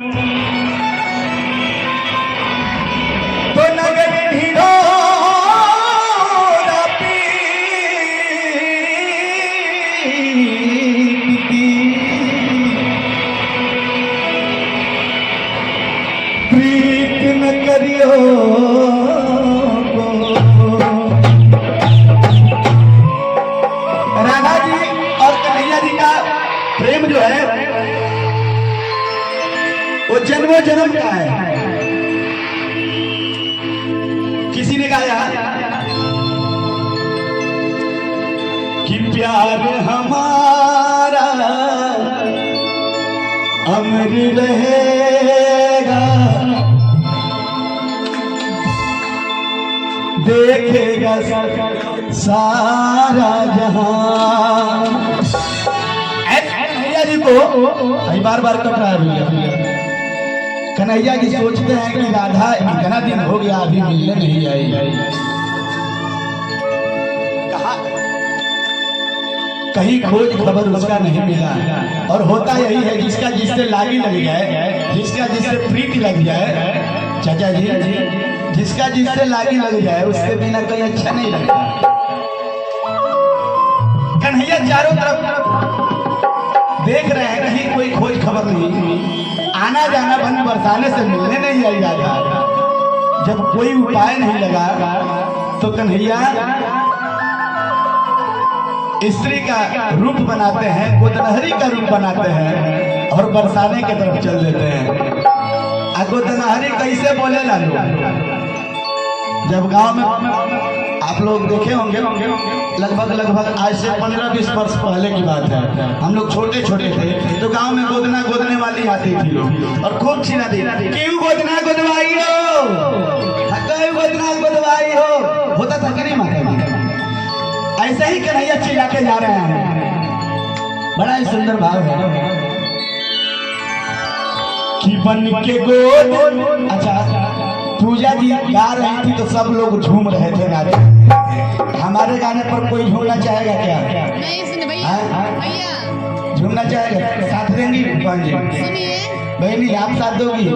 तो नगर ढिढोरा प्रीत न करियो राधा जी और कन्हैया जी का प्रेम जो है वो जन्मों जन्म का है। किसी ने गाया कि प्यार हमारा अमर रहेगा, देखेगा सारा जहां। कन्हैया जी को बार बार कट रहा है भैया। कन्हैया जी सोचते हैं कि राधा इतना दिन हो गया अभी मिलने नहीं आई। कहीं खोज खबर उसका नहीं मिला। और होता यही है, जिसका जिससे लागी लग जाए, जिसका जिससे प्रीति लग जाए, चाचा जी जिसका जिससे लागी लग जाए उसके बिना कहीं अच्छा नहीं लगता। कन्हैया चारों तरफ देख रहे हैं, कहीं कोई खोज खबर नहीं। आना जाना बंद, बरसाने से मिलने नहीं आई राधा। जब कोई उपाय नहीं लगा तो कन्हैया स्त्री का रूप बनाते हैं, गोदनहरी का रूप बनाते हैं और बरसाने की तरफ चल देते हैं। गोदनहरी कैसे बोले ला लोग? जब गांव में आप लोग देखे होंगे, लगभग आज से 15-20 वर्ष पहले की बात है। हम लोग छोटे छोटे थे तो गांव में गोदना गोदने वाली आती थी लोग और खूब छीना दी, क्यों गोदना गोदवाई हो, क्यों गोदना गोदवाई हो, होता था कि नहीं माता जी? ऐसे ही कन्हैया चिल्ला के जा रहे हैं। बड़ा ही सुंदर भाव है कि बन के गोद। अच्छा, पूजा जी गा रही थी तो सब लोग झूम रहे थे गाने। हमारे गाने पर कोई झूमना चाहेगा क्या? नहीं सुने भैया, भैया झूमना चाहेगा? साथ देंगी बहन जी? सुनिए बहनी आप साथ दोगी?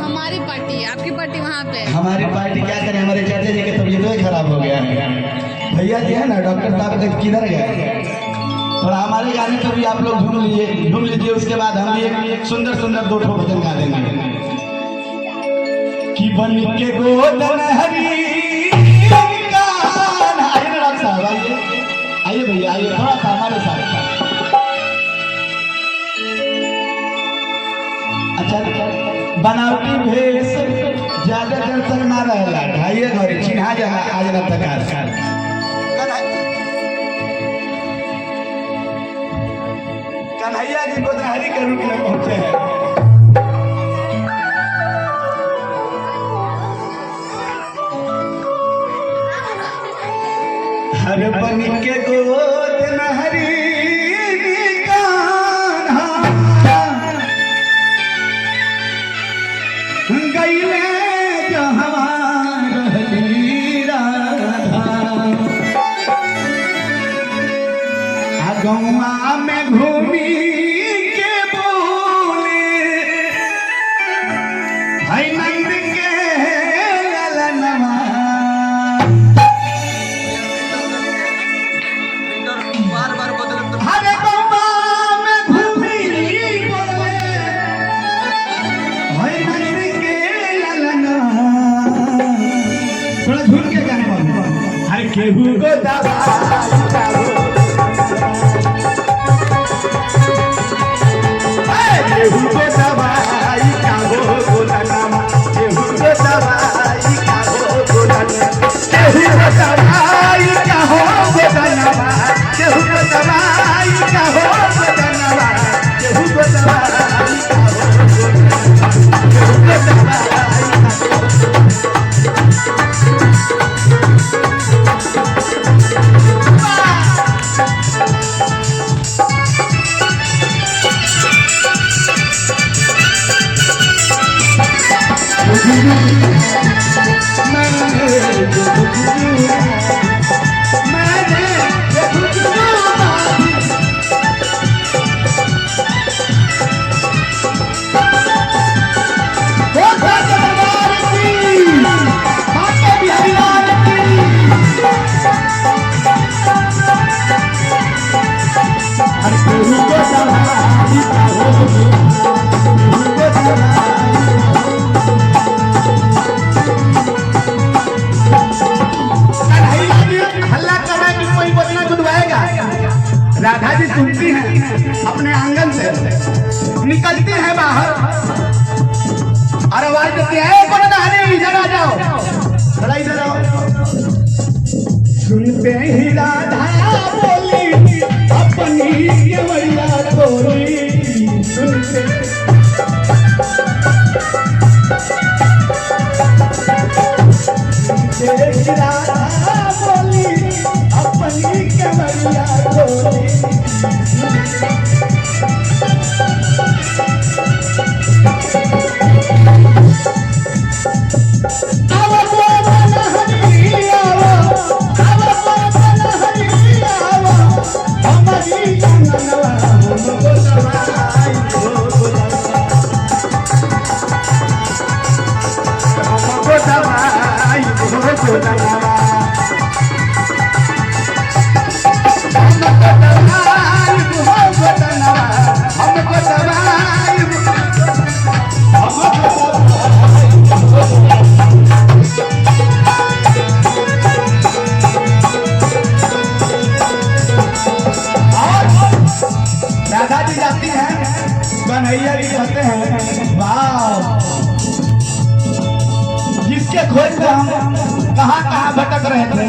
हमारी पार्टी, आपकी पार्टी वहाँ पे। हमारी पार्टी क्या करें, हमारे चाचा जी की तबीयत ही खराब हो गया है। भैया जी है ना, डॉक्टर साहब किधर गए? थोड़ा हमारे गाने पर भी आप लोग झूम लीजिए। उसके बाद हम भी एक सुंदर सुंदर 2 ठो भजन गा देंगे कि बन के गोदनहरी। आइए ना डॉक्टर साहब, आइए भैया, आइए थोड़ा सा हमारे साथ। अच्छा, बनावटी भेष ज्यादा देर तक ना रहेला, ढाइए घर चिन्हा जाना आज ना तक। कन्हैया जी गोदनहरी के रूप में पहुंचे हैं। हर बन के गोदनहरी कान्हा गईले जहाँ रहली राधा। गौआ में घूमी के बोले भाई नंद के ललनवा। हरे गौआ में घूमी बोले भाई नंद के ललनवा। थोड़ा झूम के गाने वाले। हर केहू को दबा केहू को दवाई का हो गोलनमा, केहू को दवाई का हो गोलनमा, केहू को दवाई का हो गोलनमा, केहू को दवाई का हो गोलनमा, केहू को दवाई का हो गोलनमा, केहू को दवाई का निकलती है बाहर और आवाज देती है गोदनहरी इधर आ जाओ, थोड़ा इधर आओ। सुनते ही राधा बोली अपनी केवड़िया बोली, सुनते राधा बोली अपनी केवड़िया बोली। राधा जी जाती हैं, कन्हैया जी कहते हैं वाह, जिसके खोज में हम कहाँ कहाँ भटक रहे थे,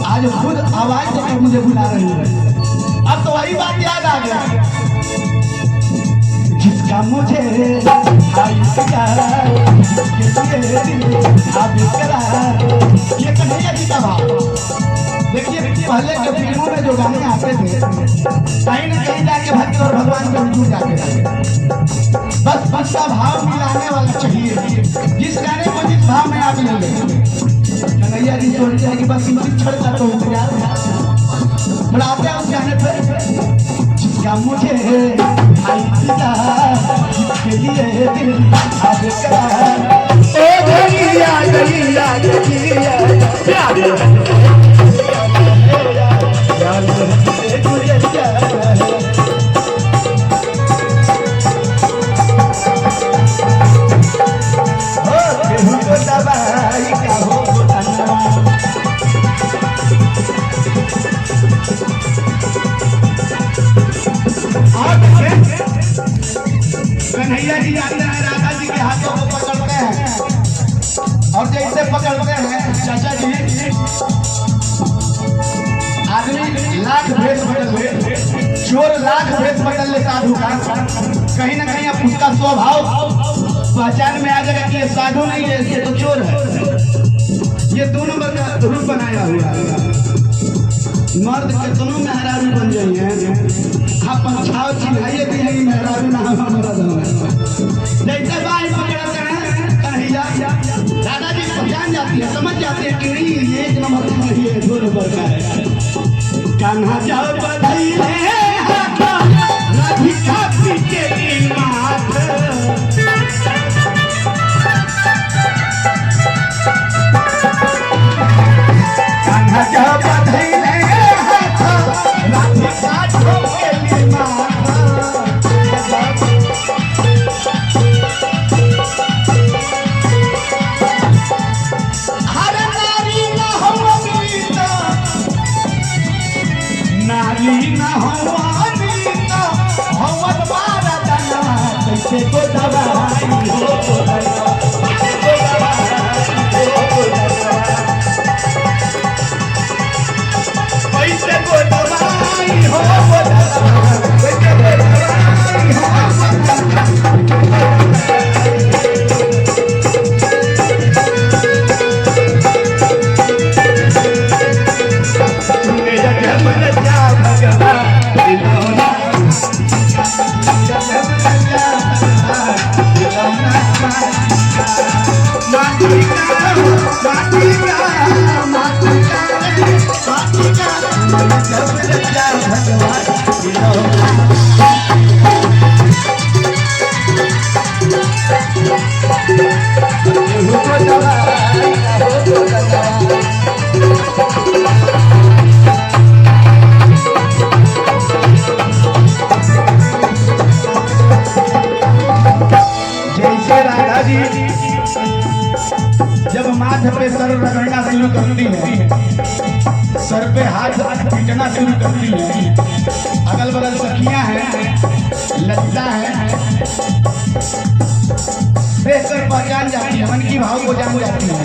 आज खुद आवाज देकर मुझे बुला रही है। अब तो वही बात याद आ गया, जिसका मुझे ये कन्हैया जी का भाव। देखिए पहले के फिल्मों में जो गाने आते थे, कहीं न कहीं जाके भक्त और भगवान को जुड़ जाते थे। बस का भाव मिलाने वाला चाहिए, जिस गाने को जिस भाव में आप ले लें। कन्हैया जी सोचते हैं कि बस छड़ का तो इंतजार बढ़ाते हैं उस गाने पर, जिसका मुझे जिसके लिए दिल अब कन्हैया जी जाते हैं, राधा जी के हाथों को पकड़ते हैं और जैसे पकड़ते हैं चाचा जी, आदमी लाख भेष बदल ले, चोर लाख भेष बदल ले साधु का, कहीं ना कहीं अब उसका स्वभाव पहचान में आ जाएगा कि ये साधु नहीं है, ये तो चोर है। ये दो नंबर का रूप बनाया हुआ है। मर्द के दोनों मेहरारू बन गई हैं, आप पंछाव चिन्हाइए भी नहीं मेहरारू ना जैसे बाई पकड़ते हैं कन्हैया, दादाजी पहचान जाती है, समझ जाती है कि नहीं एक नंबर का नहीं है, दो नंबर का है। कान्हा जाओ बधाई राधिका पीछे की माथ, कान्हा जाओ बधाई जब माथे पे सर रगड़ना शुरू करती है, सर पे हाथ पीटना शुरू करती है, अगल बगल सखियां हैं ललिता है, देखकर पहचान जाती है, मन की भाव को जान जाती है।